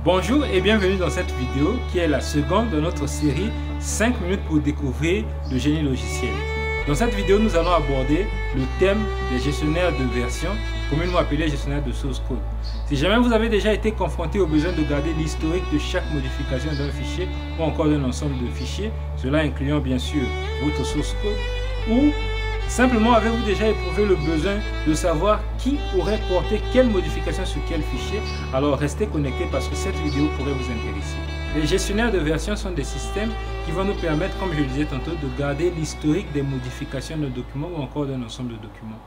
Bonjour et bienvenue dans cette vidéo qui est la seconde de notre série 5 minutes pour découvrir le génie logiciel. Dans cette vidéo, nous allons aborder le thème des gestionnaires de version, communément appelés gestionnaires de source code. Si jamais vous avez déjà été confronté au besoin de garder l'historique de chaque modification d'un fichier ou encore d'un ensemble de fichiers, cela incluant bien sûr votre source code, ou simplement avez-vous déjà éprouvé le besoin de savoir qui aurait porté quelle modification sur quel fichier, alors restez connectés parce que cette vidéo pourrait vous intéresser. Les gestionnaires de version sont des systèmes qui vont nous permettre, comme je le disais tantôt, de garder l'historique des modifications d'un document ou encore d'un ensemble de documents.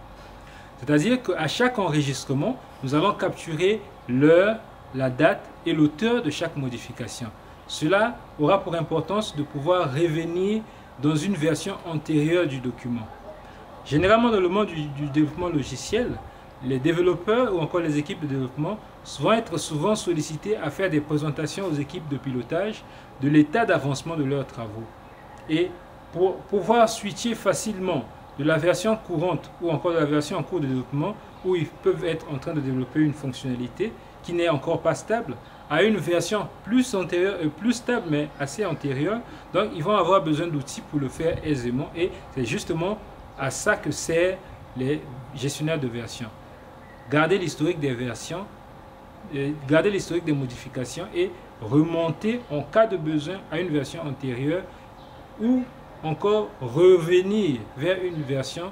C'est-à-dire qu'à chaque enregistrement, nous allons capturer l'heure, la date et l'auteur de chaque modification. Cela aura pour importance de pouvoir revenir dans une version antérieure du document. Généralement, dans le monde du développement logiciel, les développeurs ou encore les équipes de développement vont être souvent sollicités à faire des présentations aux équipes de pilotage de l'état d'avancement de leurs travaux. Et pour pouvoir switcher facilement de la version courante ou encore de la version en cours de développement, où ils peuvent être en train de développer une fonctionnalité qui n'est encore pas stable, à une version plus antérieure et plus stable mais assez antérieure, donc ils vont avoir besoin d'outils pour le faire aisément, et c'est justement à ça que servent les gestionnaires de version. Garder l'historique des versions, garder l'historique des modifications et remonter en cas de besoin à une version antérieure ou encore revenir vers une version,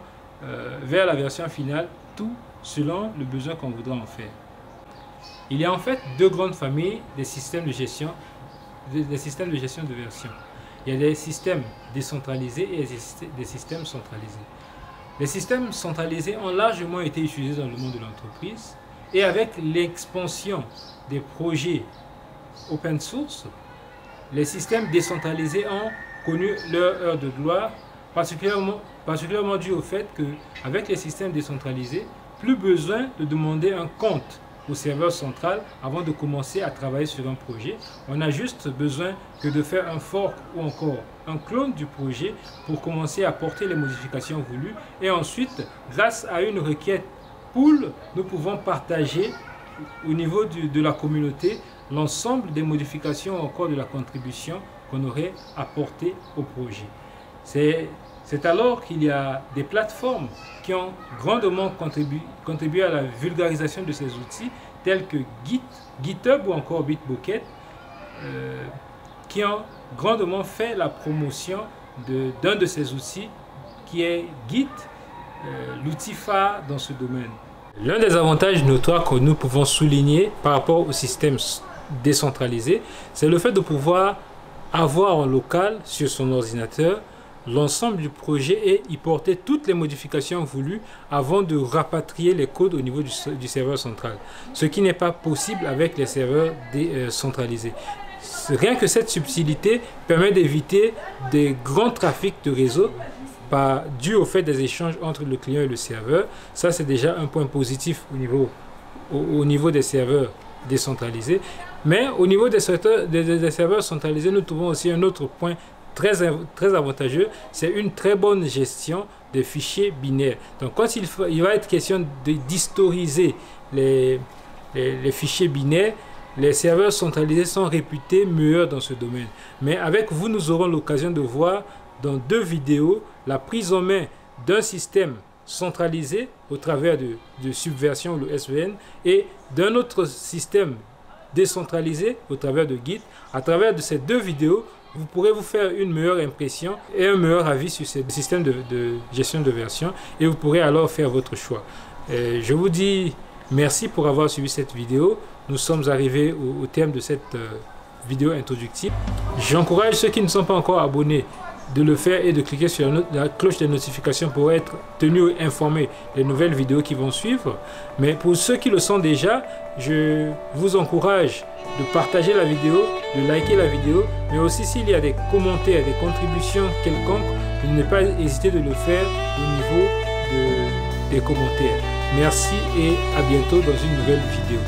vers la version finale, tout selon le besoin qu'on voudra en faire. Il y a en fait deux grandes familles des systèmes de gestion, de version. Il y a des systèmes décentralisés et des systèmes centralisés. Les systèmes centralisés ont largement été utilisés dans le monde de l'entreprise, et avec l'expansion des projets open source, les systèmes décentralisés ont connu leur heure de gloire, particulièrement dû au fait qu'avec les systèmes décentralisés, plus besoin de demander un compte au serveur central avant de commencer à travailler sur un projet. On a juste besoin que de faire un fork ou encore un clone du projet pour commencer à porter les modifications voulues, et ensuite, grâce à une requête pool, nous pouvons partager au niveau de la communauté l'ensemble des modifications ou encore de la contribution qu'on aurait apporté au projet. C'est alors qu'il y a des plateformes qui ont grandement contribué à la vulgarisation de ces outils, tels que GitHub ou encore Bitbucket, qui ont grandement fait la promotion d'un de ces outils, qui est Git, l'outil phare dans ce domaine. L'un des avantages notoires que nous pouvons souligner par rapport au système décentralisé, c'est le fait de pouvoir avoir en local sur son ordinateur l'ensemble du projet et y porter toutes les modifications voulues avant de rapatrier les codes au niveau du serveur central, ce qui n'est pas possible avec les serveurs décentralisés. Rien que cette subtilité permet d'éviter des grands trafics de réseau dû au fait des échanges entre le client et le serveur. Ça, c'est déjà un point positif au niveau des serveurs décentralisés. Mais au niveau des serveurs centralisés, nous trouvons aussi un autre point très avantageux, c'est une très bonne gestion des fichiers binaires. Donc quand il va être question d'historiser les fichiers binaires, les serveurs centralisés sont réputés meilleurs dans ce domaine. Mais avec vous, nous aurons l'occasion de voir dans deux vidéos la prise en main d'un système centralisé au travers de Subversion, le SVN, et d'un autre système décentralisé au travers de Git. À travers de ces deux vidéos, vous pourrez vous faire une meilleure impression et un meilleur avis sur ce système de gestion de version, et vous pourrez alors faire votre choix. Je vous dis merci pour avoir suivi cette vidéo. Nous sommes arrivés au terme de cette vidéo introductive. J'encourage ceux qui ne sont pas encore abonnés de le faire et de cliquer sur la cloche des notifications pour être tenus informés des nouvelles vidéos qui vont suivre. Mais pour ceux qui le sont déjà, je vous encourage de partager la vidéo, de liker la vidéo, mais aussi s'il y a des commentaires, des contributions quelconques, ne pas hésiter de le faire au niveau des commentaires. Merci et à bientôt dans une nouvelle vidéo.